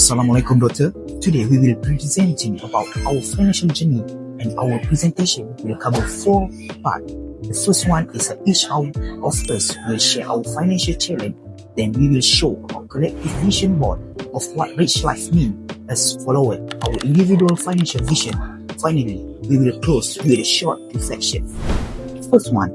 Assalamualaikum Doctor. Today we will be presenting about our financial journey, and our presentation will cover 4 parts. The first one is each of us will share our financial challenge. Then we will show our collective vision board of what rich life means as followed our individual financial vision. Finally, we will close with a short reflection. First one,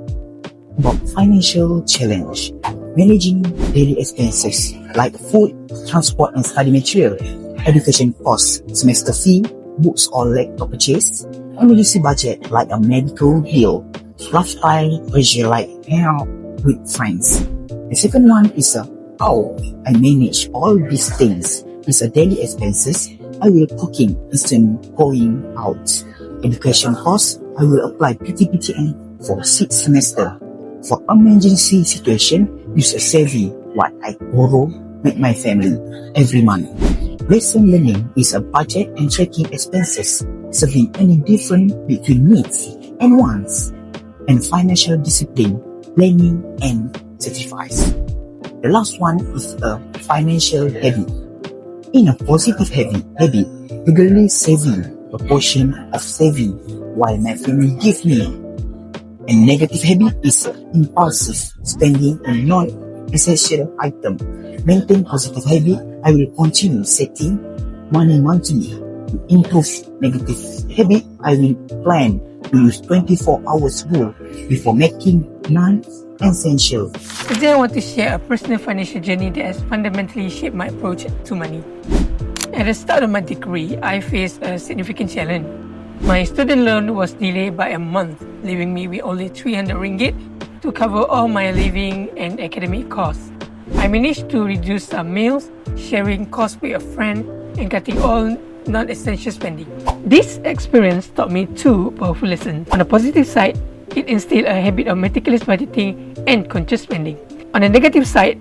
about financial challenge. Managing daily expenses like food, transport and study material, education costs, semester fee, books or laptop purchase, emergency budget like a medical bill, lifestyle pressure like hang out with friends. The second one is how I manage all these things. It's daily expenses. I will cooking instead of going out. Education costs, I will apply PTPTN for 6th semester. For emergency situation, use a saving what I borrow with my family every month. Lesson learning is a budget and tracking expenses, serving any difference between needs and wants, and financial discipline, planning and sacrifice. The last one is a financial habit. In a positive habit, regularly saving a portion of saving while my family give me. A negative habit is impulsive spending on non-essential items. Maintain positive habit, I will continue setting money monthly. To improve negative habit, I will plan to use 24 hours rule before making non-essential. Today I want to share a personal financial journey that has fundamentally shaped my approach to money. At the start of my degree, I faced a significant challenge. My student loan was delayed by a month, leaving me with only 300 ringgit to cover all my living and academic costs. I managed to reduce some meals, sharing costs with a friend, and cutting all non-essential spending. This experience taught me 2 powerful lessons. On the positive side, it instilled a habit of meticulous budgeting and conscious spending. On the negative side,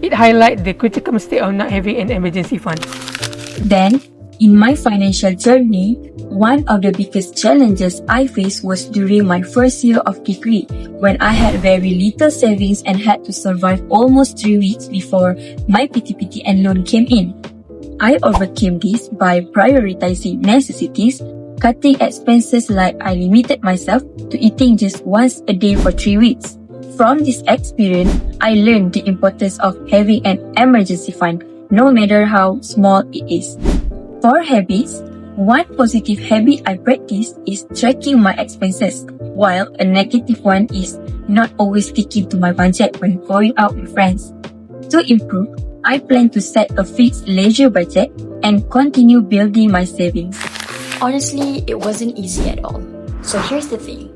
it highlighted the critical mistake of not having an emergency fund. Then, in my financial journey, one of the biggest challenges I faced was during my first year of degree, when I had very little savings and had to survive almost 3 weeks before my PTPTN loan came in. I overcame this by prioritizing necessities, cutting expenses like I limited myself to eating just once a day for 3 weeks. From this experience, I learned the importance of having an emergency fund, no matter how small it is. For habits, one positive habit I practice is tracking my expenses, while a negative one is not always sticking to my budget when going out with friends. To improve, I plan to set a fixed leisure budget and continue building my savings. Honestly, it wasn't easy at all. So here's the thing.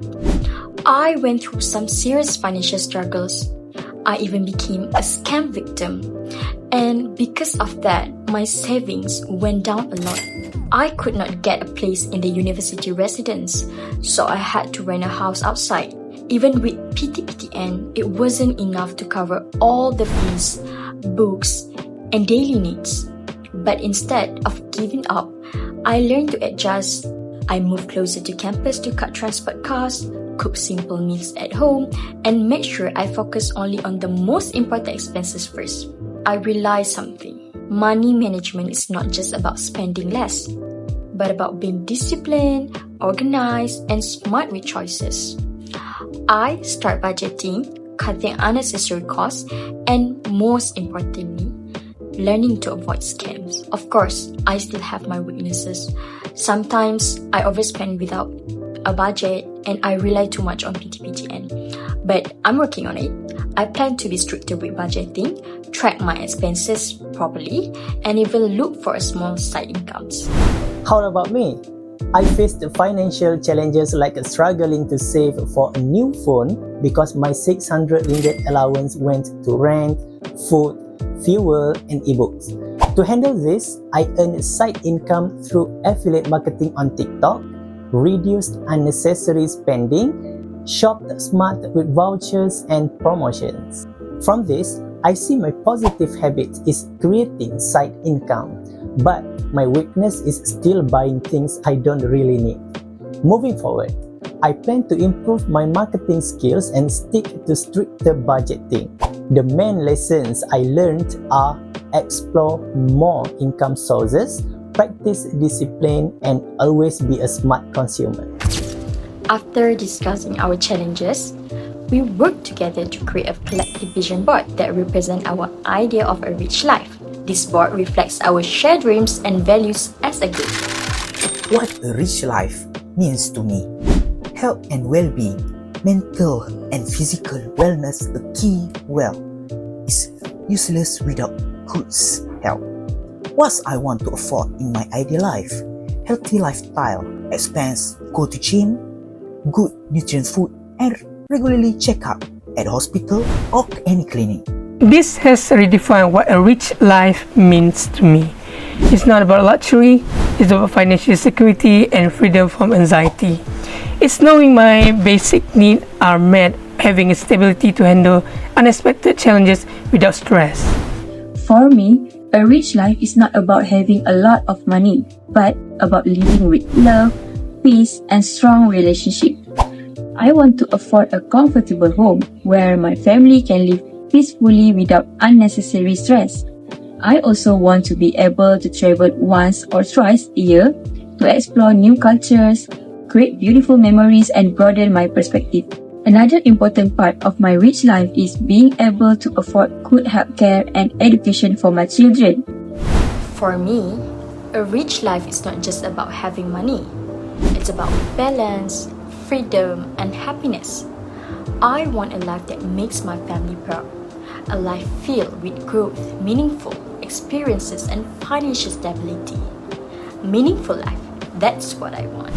I went through some serious financial struggles. I even became a scam victim. And because of that, my savings went down a lot. I could not get a place in the university residence, so I had to rent a house outside. Even with PTPTN, it wasn't enough to cover all the fees, books, and daily needs. But instead of giving up, I learned to adjust. I moved closer to campus to cut transport costs, cook simple meals at home, and make sure I focus only on the most important expenses first. I realized something. Money management is not just about spending less, but about being disciplined, organized, and smart with choices. I start budgeting, cutting unnecessary costs, and most importantly, learning to avoid scams. Of course, I still have my weaknesses. Sometimes I overspend without a budget and I rely too much on PTPTN. But I'm working on it. I plan to be stricter with budgeting, track my expenses properly, and even look for a small side incomes. How about me? I faced financial challenges like struggling to save for a new phone because my 600 ringgit allowance went to rent, food, fuel, and ebooks. To handle this, I earned side income through affiliate marketing on TikTok, reduced unnecessary spending, shopped smart with vouchers and promotions. From this, I see my positive habit is creating side income, but my weakness is still buying things I don't really need. Moving forward, I plan to improve my marketing skills and stick to stricter budgeting. The main lessons I learned are explore more income sources, practice discipline, and always be a smart consumer. After discussing our challenges, we worked together to create a collective vision board that represents our idea of a rich life. This board reflects our shared dreams and values as a group. What a rich life means to me. Health and well-being, mental and physical wellness, a key wealth, is useless without good health. What I want to afford in my ideal life? Healthy lifestyle, expense, go to gym, good nutrient food, and regularly check up at hospital or any clinic. This has redefined what a rich life means to me. It's not about luxury, it's about financial security and freedom from anxiety. It's knowing my basic needs are met, having a stability to handle unexpected challenges without stress. For me, a rich life is not about having a lot of money, but about living with love, peace, and strong relationships. I want to afford a comfortable home where my family can live peacefully without unnecessary stress. I also want to be able to travel once or twice a year to explore new cultures, create beautiful memories, and broaden my perspective. Another important part of my rich life is being able to afford good healthcare and education for my children. For me, a rich life is not just about having money. It's about balance, freedom, and happiness. I want a life that makes my family proud. A life filled with growth, meaningful experiences, and financial stability. Meaningful life, that's what I want.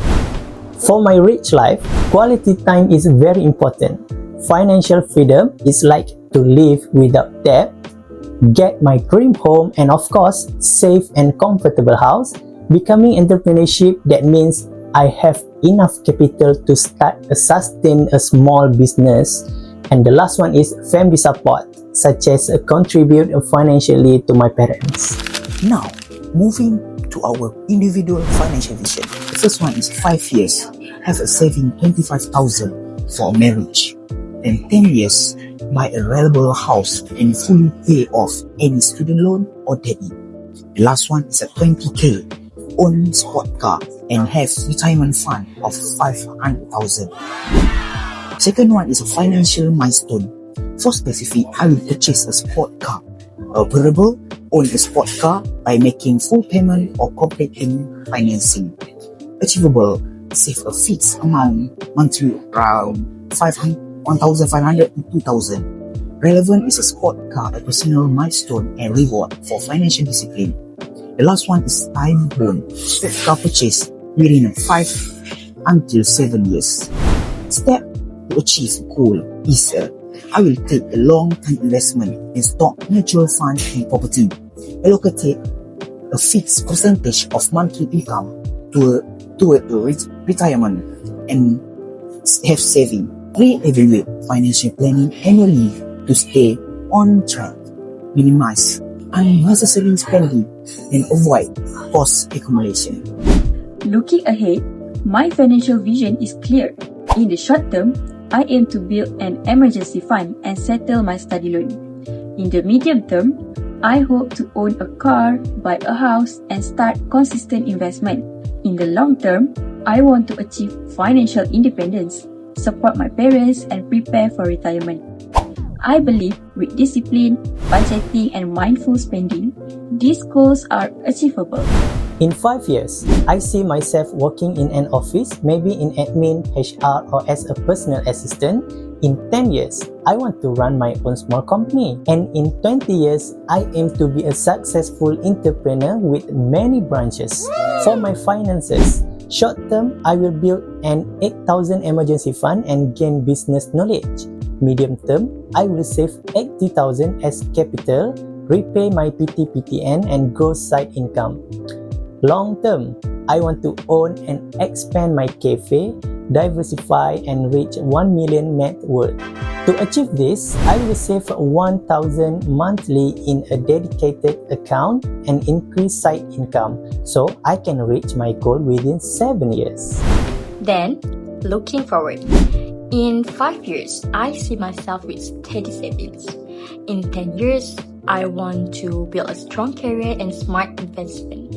For my rich life, quality time is very important. Financial freedom is like to live without debt, get my dream home, and of course, safe and comfortable house. Becoming entrepreneurship, that means I have enough capital to sustain a small business. And the last one is family support, such as contribute financially to my parents. Now, moving to our individual financial vision. The first one is 5 years. Have a saving 25,000 for marriage. Then 10 years, buy a reliable house and fully pay off any student loan or debt. The last one is a 20k. Own sport car and have retirement fund of 500,000. Second one is a financial milestone. For specific, I will purchase a sport car. Operable, own a sport car by making full payment or completing financing. Achievable, save a fixed amount monthly around 1,500 to 2,000. Relevant is a sport car, a personal milestone and reward for financial discipline. The last one is time bound, sport car purchase within 5 until 7 years. Step to achieve goal is I will take a long-term investment in stock, mutual fund, and property. Allocate a fixed percentage of monthly income to retirement and have saving. Re-evaluate financial planning annually to stay on track. Minimize unnecessary spending and avoid cost accumulation. Looking ahead, my financial vision is clear. In the short term, I aim to build an emergency fund and settle my study loan. In the medium term, I hope to own a car, buy a house, and start consistent investment. In the long term, I want to achieve financial independence, support my parents, and prepare for retirement. I believe with discipline, budgeting, and mindful spending, these goals are achievable. In 5 years, I see myself working in an office, maybe in admin, HR, or as a personal assistant. In 10 years, I want to run my own small company. And in 20 years, I aim to be a successful entrepreneur with many branches. For my finances, short term, I will build an 8,000 emergency fund and gain business knowledge. Medium term, I will save 80,000 as capital, repay my PT/PTN, and grow side income. Long term, I want to own and expand my cafe, diversify, and reach 1 million net worth. To achieve this, I will save 1,000 monthly in a dedicated account and increase side income so I can reach my goal within 7 years. Then, looking forward. In 5 years, I see myself with steady savings. In 10 years, I want to build a strong career and smart investment.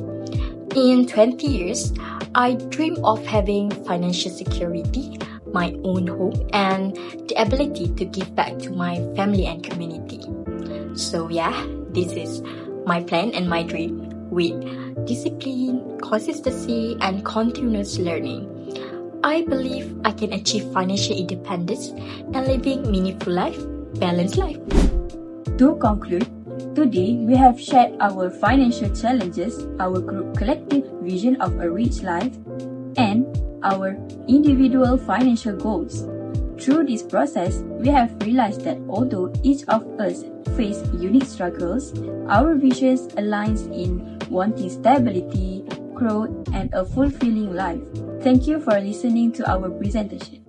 In 20 years, I dream of having financial security, my own home, and the ability to give back to my family and community. So yeah, this is my plan and my dream with discipline, consistency, and continuous learning. I believe I can achieve financial independence and living meaningful life, balanced life. To conclude, today we have shared our financial challenges, our group collective vision of a rich life, and our individual financial goals. Through this process, we have realized that although each of us face unique struggles, our visions aligns in wanting stability, growth, and a fulfilling life. Thank you for listening to our presentation.